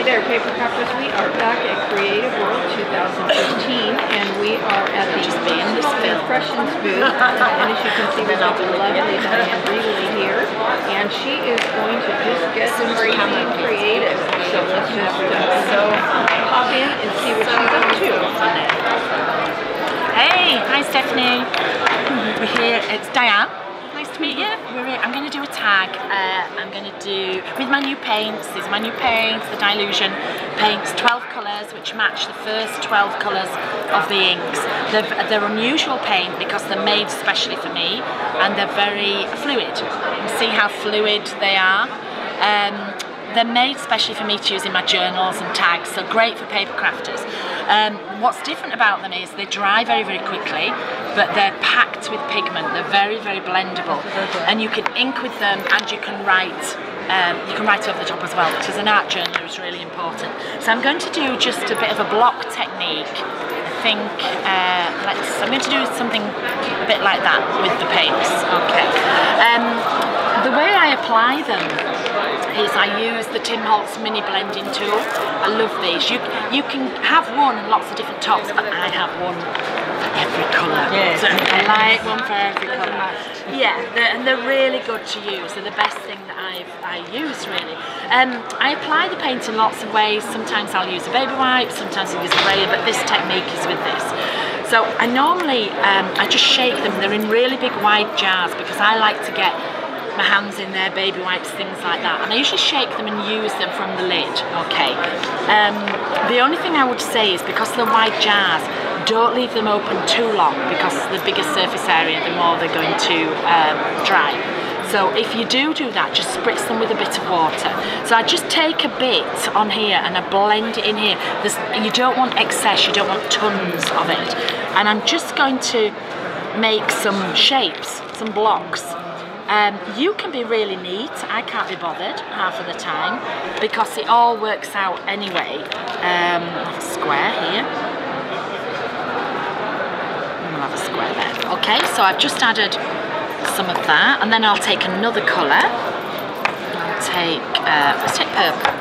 there, Papercrafters. We are back at Creativeworld 2015, and we are at the Impressions booth. And as you can see, we've got the lovely Dyan Reaveley here, and she is going to just get some crazy and creative. So let's just pop in and see what she's up to. Hey, hi Stephanie. We're here. It's Diane. Nice to meet you. I'm going to do a tag. I'm going to do with my new paints. These are my new paints, the Dylusion Paints, 12 colours which match the first 12 colours of the inks. They're unusual paint because they're made specially for me, and they're very fluid. You can see how fluid they are. They're made specially for me to use in my journals and tags, so great for Papercrafters. What's different about them is they dry very, very quickly, but they're packed with pigment. They're very, very blendable, and you can ink with them, and you can write over the top as well, which is an art journal is really important. So I'm going to do just a bit of a block technique. I think I'm going to do something a bit like that with the paints. Okay. The way I apply them is I use the Holtz mini blending tool. I love these. You can have one and lots of different tops, but I have one for every colour. Yeah. So I like one for every colour. Yeah, and they're really good to use. They're the best thing that I use really. I apply the paint in lots of ways. Sometimes I'll use a baby wipe, sometimes I'll use a brayer, but this technique is with this. So I normally I just shake them. They're in really big wide jars because I like to get my hands in there, baby wipes, things like that, and I usually shake them and use them from the lid. Okay. The only thing I would say is because they're wide jars, don't leave them open too long, because the bigger surface area, the more they're going to dry. So if you do that, just spritz them with a bit of water. So I just take a bit on here and I blend it in here. You don't want excess, you don't want tons of it. And I'm just going to make some shapes, some blocks. You can be really neat. I can't be bothered half of the time because it all works out anyway. I'll have a square here. I'll have a square there. Okay, so I've just added some of that, and then I'll take another colour. Let's take purple.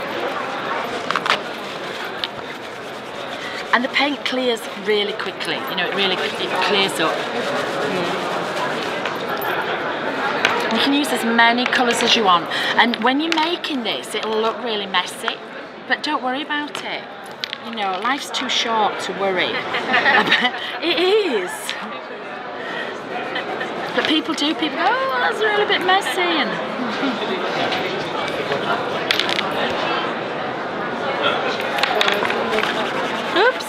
And the paint clears really quickly. You know, it clears up. You can use as many colours as you want, and when you're making this it'll look really messy, but don't worry about it. You know, life's too short to worry. It is. But people go, oh, that's a little bit messy, and oops.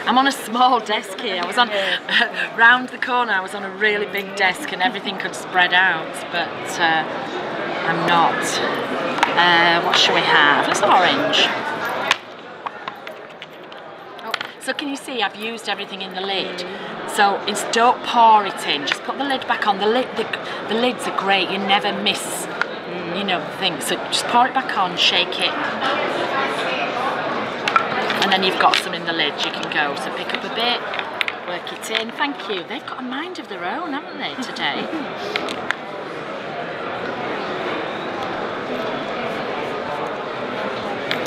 I'm on a small desk here. I was on, round the corner, I was on a really big desk and everything could spread out, but I'm not. What shall we have? Let's have orange. Oh, so can you see I've used everything in the lid? So don't pour it in, just put the lid back on. The lids are great, you never miss, you know, things. So just pour it back on, shake it. And then you've got some in the lid, you can go. So pick up a bit, work it in. Thank you. They've got a mind of their own, haven't they, today?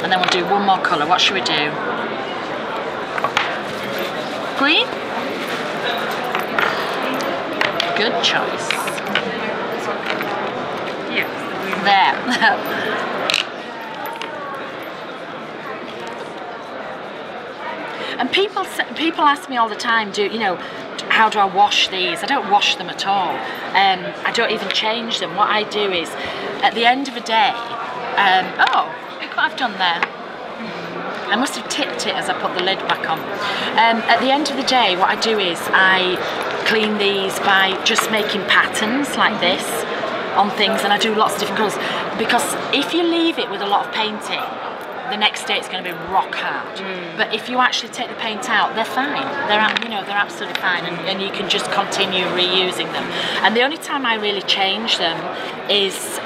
And then we'll do one more colour. What should we do? Green? Good choice. Yeah. There. And people ask me all the time, how do I wash these? I don't wash them at all. I don't even change them. What I do is, at the end of a day, oh, look what I've done there. I must have tipped it as I put the lid back on. At the end of the day, what I do is I clean these by just making patterns like this on things, and I do lots of different colours. Because if you leave it with a lot of painting, the next day it's going to be rock hard. But if you actually take the paint out, they're fine. They're absolutely fine, and you can just continue reusing them. And the only time I really change them is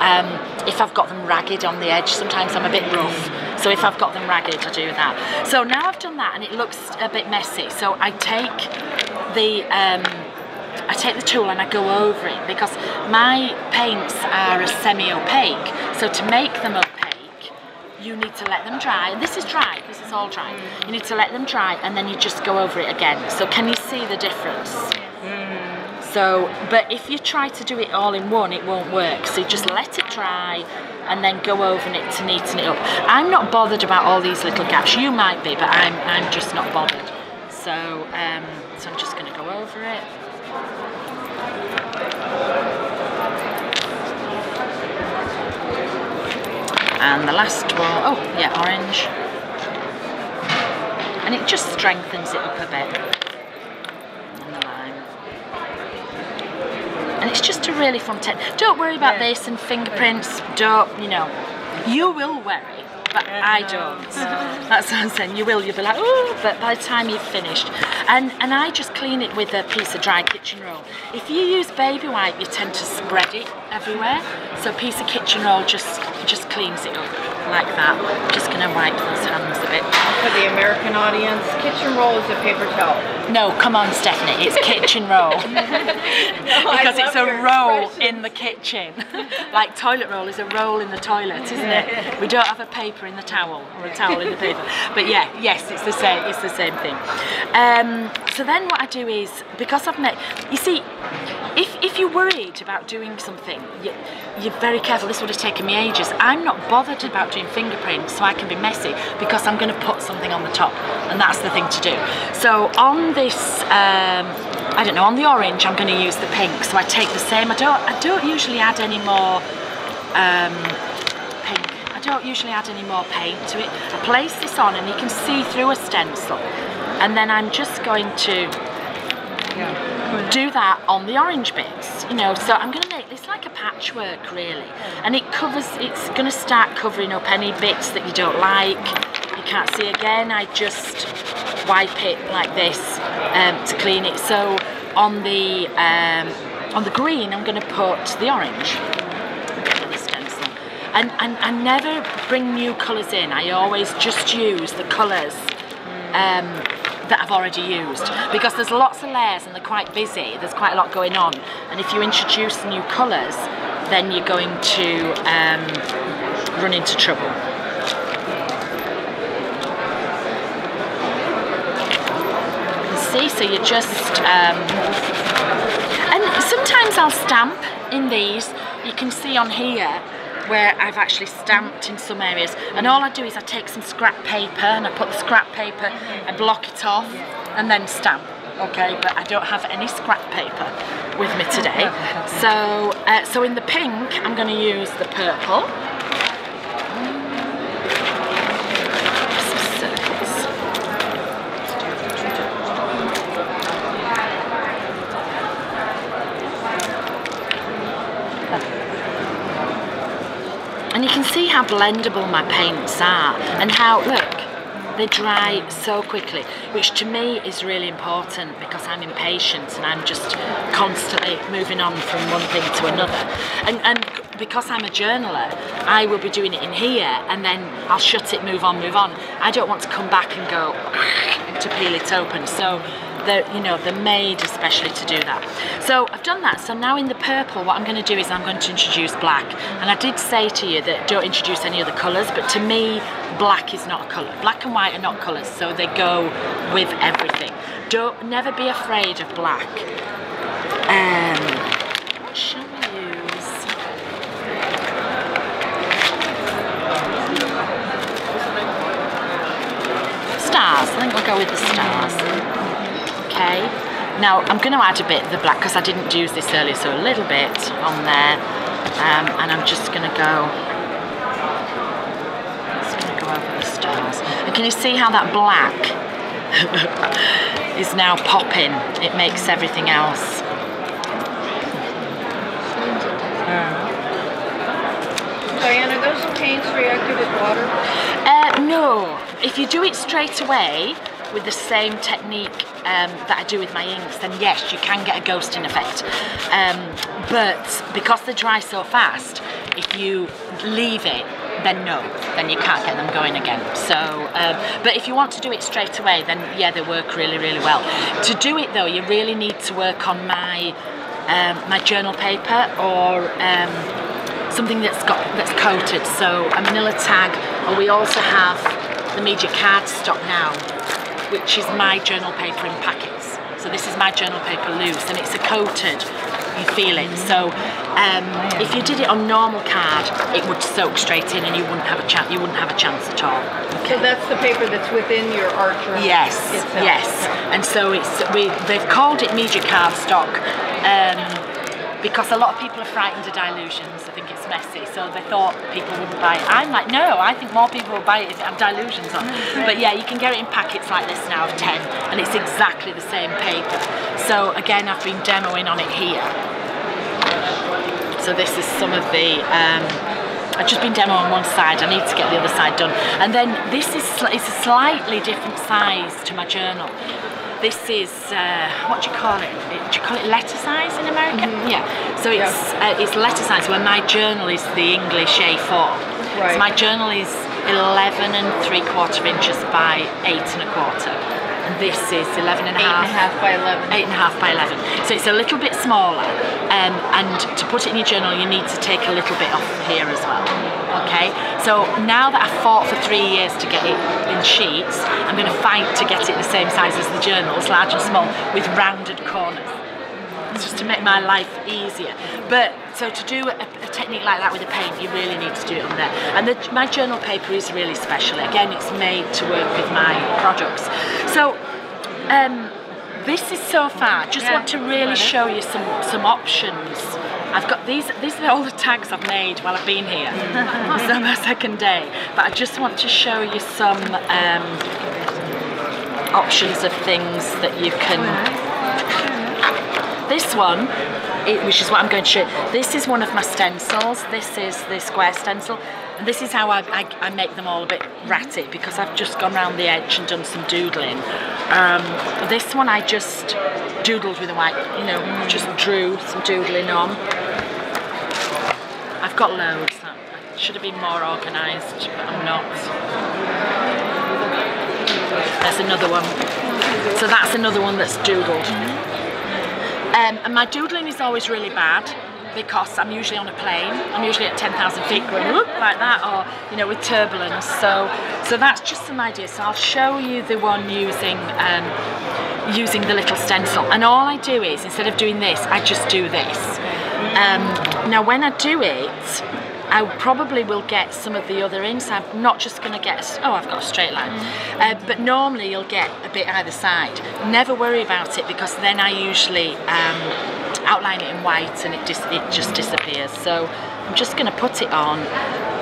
if I've got them ragged on the edge. Sometimes I'm a bit rough, so if I've got them ragged, I do that. So now I've done that, and it looks a bit messy. So I take the tool and I go over it, because my paints are a semi-opaque. So to make them opaque, you need to let them dry. And this is dry, this is all dry. You need to let them dry and then you just go over it again. So can you see the difference? So, but if you try to do it all in one, it won't work. So you just let it dry and then go over it to neaten it up. I'm not bothered about all these little gaps. You might be, but I'm just not bothered. So, so I'm just going to go over it. And the last one, oh yeah, orange. And it just strengthens it up a bit. And it's just a really fun technique. Don't worry about this and fingerprints. Don't, you know, you will worry, but I don't. That's what I'm saying. You'll be like, oh, but by the time you've finished. And I just clean it with a piece of dry kitchen roll. If you use baby wipe, you tend to spread it everywhere. So a piece of kitchen roll just cleans it up like that. I'm just going to wipe those hands a bit. For the American audience, kitchen roll is a paper towel. No, come on, Stephanie, it's kitchen roll. Because it's a roll in the kitchen. Like toilet roll is a roll in the toilet, isn't it? We don't have a paper in the towel or a towel in the paper. But yeah, yes, it's the same thing. So then what I do is, because I've met, you see, if you're worried about doing something, you're very careful. This would have taken me ages. I'm not bothered about doing fingerprints so I can be messy because I'm going to put something on the top, and that's the thing to do. So on this, I don't know, on the orange, I'm going to use the pink. So I take the same. I don't usually add any more pink. I don't usually add any more paint to it. I place this on, and you can see through a stencil, and then I'm just going to do that on the orange bits, you know. So I'm going to make this like a patchwork really, and it's going to start covering up any bits that you don't like, you can't see again. I just wipe it like this to clean it. So on the green I'm going to put the orange, the stencil, and I never bring new colours in. I always just use the colours that I've already used, because there's lots of layers and they're quite busy, there's quite a lot going on, and if you introduce new colours then you're going to run into trouble. See, so you just and sometimes I'll stamp in these. You can see on here where I've actually stamped in some areas, and all I do is I take some scrap paper and I put the scrap paper, I block it off and then stamp. Okay, but I don't have any scrap paper with me today. So so in the pink I'm going to use the purple. Some circles. And you can see how blendable my paints are, and how, look, they dry so quickly, which to me is really important because I'm impatient and I'm just constantly moving on from one thing to another. And because I'm a journaler, I will be doing it in here and then I'll shut it, move on. I don't want to come back and go to peel it open. So they're made especially to do that. So I've done that. So now in the purple, what I'm going to do is I'm going to introduce black. And I did say to you that don't introduce any other colours, but to me, black is not a colour. Black and white are not colours, so they go with everything. Never be afraid of black. What shall we use? Stars. I think we'll go with the stars. Okay, now I'm going to add a bit of the black because I didn't use this earlier, so a little bit on there, and I'm just going to go over the stars. And can you see how that black is now popping? It makes everything else. Diane, are those paints reactive with water? No, if you do it straight away with the same technique that I do with my inks, then yes, you can get a ghosting effect. But because they dry so fast, if you leave it, then no, then you can't get them going again. So, but if you want to do it straight away, then yeah, they work really, really well. To do it though, you really need to work on my my journal paper or something that's coated. So a manila tag, or we also have the media cardstock now, which is my journal paper in packets. So this is my journal paper loose, and it's a coated. You feel it. So if you did it on normal card, it would soak straight in, and you wouldn't have a chance. You wouldn't have a chance at all. Okay. So that's the paper that's within your art journal. Yes, itself. yes. And so they've called it media cardstock because a lot of people are frightened of Dylusions. I think it's messy, so they thought people wouldn't buy it. I'm like, no, I think more people will buy it if it had Dylusions on. But yeah, you can get it in packets like this now of 10, and it's exactly the same paper. So again, I've been demoing on it here. So this is some of the, I've just been demoing on one side, I need to get the other side done. And then this is it's a slightly different size to my journal. This is, what do you call it? Do you call it letter size in America? Yeah. So it's letter size, where my journal is the English A4. Right. So my journal is 11 3/4 inches by 8 1/4. And this is 11 and a half. 8.5 by 11. 8.5 by 11. So it's a little bit smaller. And to put it in your journal, you need to take a little bit off here as well. Okay. So now that I've fought for 3 years to get it in sheets, I'm going to fight to get it the same size as the journals, large and small, with rounded corners. It's just to make my life easier. But so to do a technique like that with a paint, you really need to do it on there. And my journal paper is really special. Again, it's made to work with my products. So this is so far. Just want to really show you some options. I've got these are all the tags I've made while I've been here. It's on my second day. But I just want to show you some options of things that you can. This one, which is what I'm going to show you, this is one of my stencils. This is the square stencil. And this is how I make them all a bit ratty, because I've just gone around the edge and done some doodling. This one I just doodled with a white, just drew some doodling on. I've got loads. I should have been more organised, but I'm not. There's another one. So that's another one that's doodled. And my doodling is always really bad, because I'm usually on a plane. I'm usually at 10,000 feet going whoop, like that, or with turbulence. So that's just some ideas. So I'll show you the one using the little stencil. And all I do is, instead of doing this, I just do this. Now when I do it, I probably will get some of the other in, so I'm not just going to get, I've got a straight line. But normally you'll get a bit either side. Never worry about it, because then I usually outline it in white and it just disappears. So I'm just going to put it on,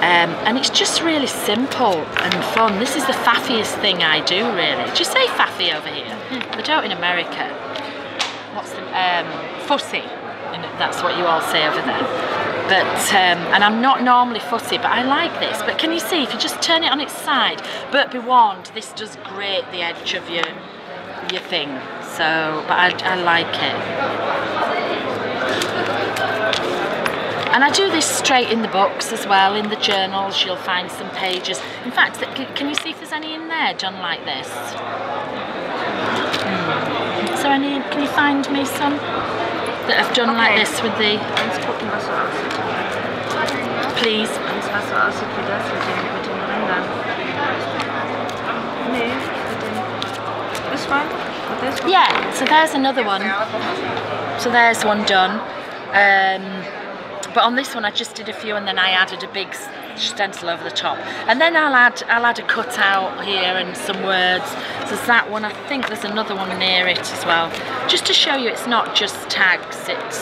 and it's just really simple and fun. This is the faffiest thing I do, really. Do you say faffy over here? They don't in America. What's the fussy? That's what you all say over there. But and I'm not normally fussy, but I like this. But can you see, if you just turn it on its side? But be warned, this does grate the edge of your thing. So, but I like it. And I do this straight in the books as well. In the journals, you'll find some pages. In fact, can you see if there's any in there done like this? Is there any? Can you find me some that I've done like this with the? Please. This one? This one? Yeah, so there's another one. So there's one done. But on this one I just did a few, and then I added a big stencil over the top. And then I'll add a cutout here and some words. So there's that one. I think there's another one near it as well. Just to show you it's not just tags, it's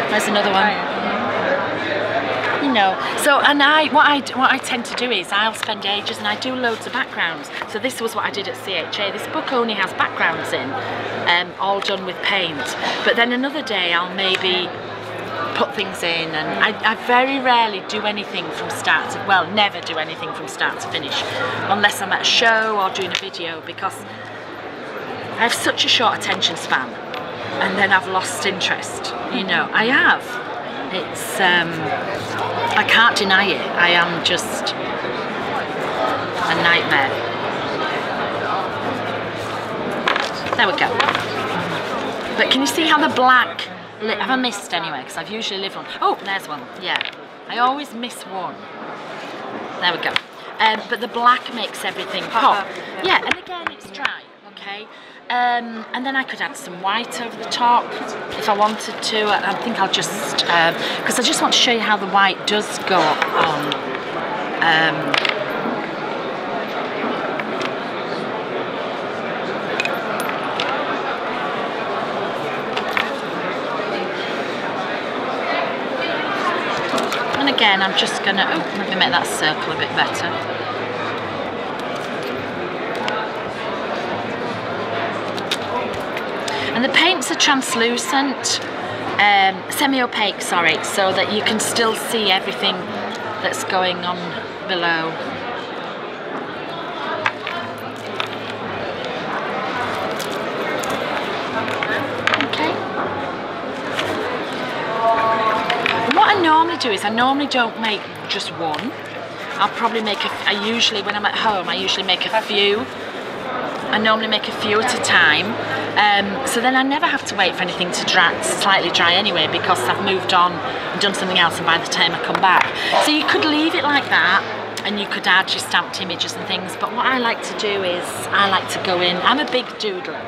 there's another one. So what I tend to do is I'll spend ages and I do loads of backgrounds. So this was what I did at CHA. This book only has backgrounds in, all done with paint. But then another day I'll maybe put things in, and I very rarely do anything from start to, well, never do anything from start to finish, unless I'm at a show or doing a video, because I have such a short attention span, and then I've lost interest. I have. It's I can't deny it. I am just a nightmare. There we go. But can you see how the black Have I missed anyway? Because I've usually lived one. Oh, there's one. Yeah, I always miss one. There we go. But the black makes everything pop. Yeah, and again, it's dry. Okay. And then I could add some white over the top if I wanted to. I think I'll just, because I just want to show you how the white does go on. And again, I'm just gonna, let me make that circle a bit better. And the paints are translucent, semi-opaque, sorry, so that you can still see everything that's going on below. Okay. And what I normally do is I normally don't make just one. I'll probably make I usually, when I'm at home, I usually make a few. I normally make a few at a time. So then I never have to wait for anything to slightly dry anyway, because I've moved on and done something else, and by the time I come back. So you could leave it like that, and you could add your stamped images and things, but what I like to do is I like to go in. I'm a big doodler.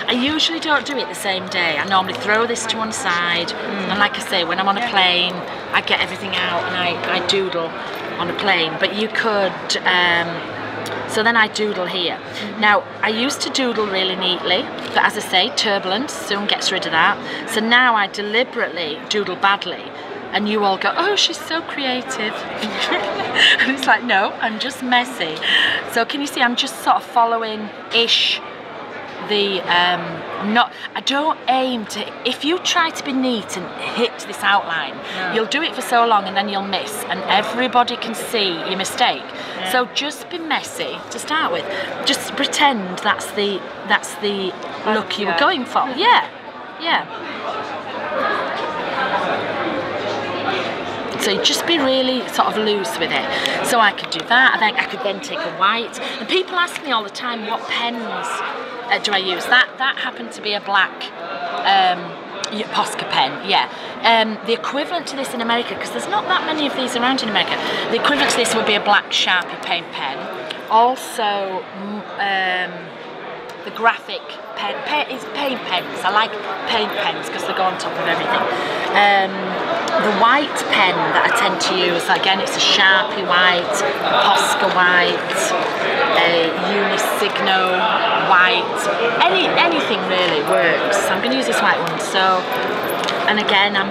I usually don't do it the same day. I normally throw this to one side, and like I say, when I'm on a plane, I get everything out and I doodle on a plane. But you could, so then I doodle here. Now, I used to doodle really neatly, but as I say, turbulence soon gets rid of that. So now I deliberately doodle badly, and you all go, oh, she's so creative. And it's like, no, I'm just messy. So can you see, I'm just sort of following-ish the, I don't aim to, if you try to be neat and hit this outline, you'll do it for so long and then you'll miss, and everybody can see your mistake. So just be messy to start with. Just pretend that's the look you were going for. Yeah. So just be really sort of loose with it. So I could do that, and I could then take a white. And people ask me all the time, what pens do I use? That happened to be a black Posca pen, yeah. The equivalent to this in America, because there's not that many of these around in America, the equivalent to this would be a black Sharpie paint pen. Also, the graphic pen is paint pens. I like paint pens because they go on top of everything. The white pen that I tend to use, again, it's a Sharpie white, Posca white, a Unisigno white, anything really works. I'm going to use this white one. So, and again, I'm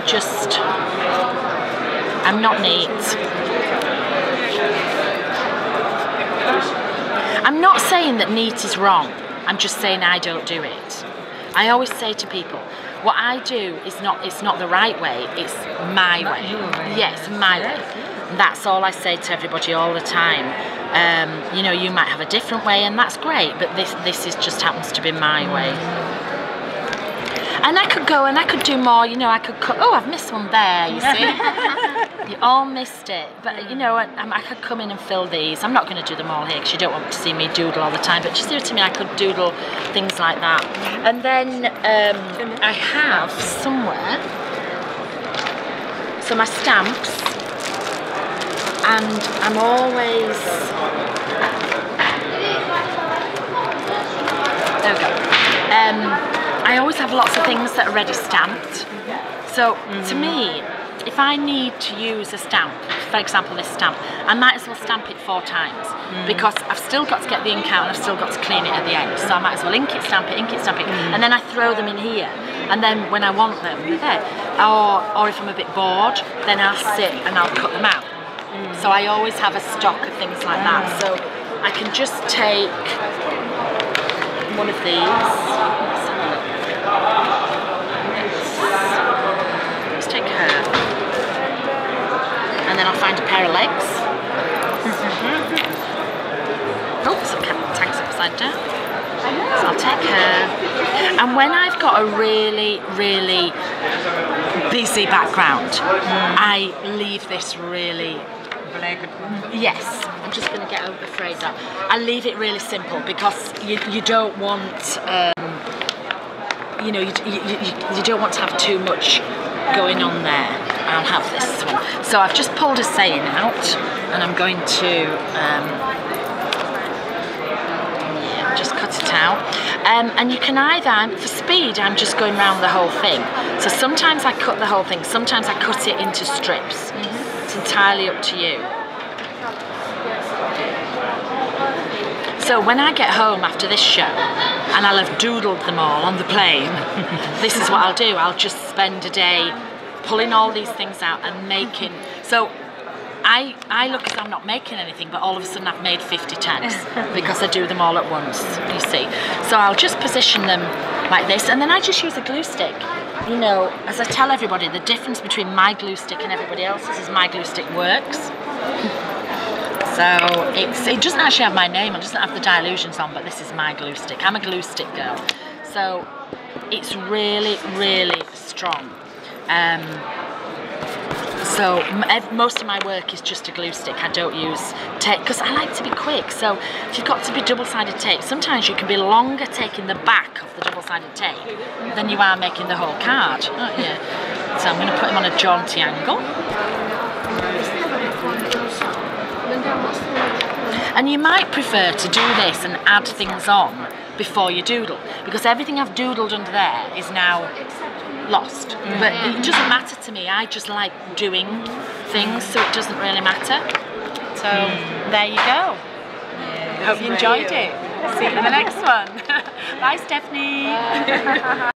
not neat. I'm not saying that neat is wrong. I'm just saying I don't do it. I always say to people, what I do is not, it's not the right way, it's my way. Yes, my way. And that's all I say to everybody all the time. You know, you might have a different way, and that's great, but this is just happens to be my way. And I could go and I could do more, you know, I could cut, oh, I've missed one there, you see. You all missed it. But, you know, I could come in and fill these. I'm not going to do them all here because you don't want to see me doodle all the time, but just do it to me, I could doodle things like that. And then I have somewhere, so my stamps, and I'm always, there we go. I always have lots of things that are ready stamped. So to me, if I need to use a stamp, for example this stamp, I might as well stamp it 4 times because I've still got to get the ink out and I've still got to clean it at the end. So I might as well ink it, stamp it, and then I throw them in here. And then when I want them, they're there. Or if I'm a bit bored, then I'll sit and I'll cut them out. So I always have a stock of things like that. So I can just take one of these. Let's take her. And then I'll find a pair of legs. Oops, the tag's upside down. So I'll take her. And when I've got a really, really busy background, I leave this really... Yes, I'm just going to get over the phrase up. I leave it really simple because you don't want you know, you don't want to have too much going on there. I'll have this one. So I've just pulled a saying out, and I'm going to just cut it out. And you can either, for speed, I'm just going around the whole thing. So sometimes I cut the whole thing, sometimes I cut it into strips. It's entirely up to you. So when I get home after this show, and I'll have doodled them all on the plane, this is what I'll do. I'll just spend a day pulling all these things out and making. So I look as I'm not making anything, but all of a sudden I've made 50 tags because I do them all at once, you see. So I'll just position them like this, and then I just use a glue stick. You know, as I tell everybody, the difference between my glue stick and everybody else's is my glue stick works. So it doesn't actually have my name, it doesn't have the Dylusions on, but this is my glue stick. I'm a glue stick girl. So it's really, really strong. So most of my work is just a glue stick. I don't use tape because I like to be quick. So if you've got to be double-sided tape, sometimes you can be longer taking the back of the double-sided tape than you are making the whole card, aren't you? So I'm going to put him on a jaunty angle. And you might prefer to do this and add things on before you doodle, because everything I've doodled under there is now lost. But it doesn't matter to me. I just like doing things, so it doesn't really matter. So there you go. Hope you enjoyed it. See you in the next one. Bye, Stephanie.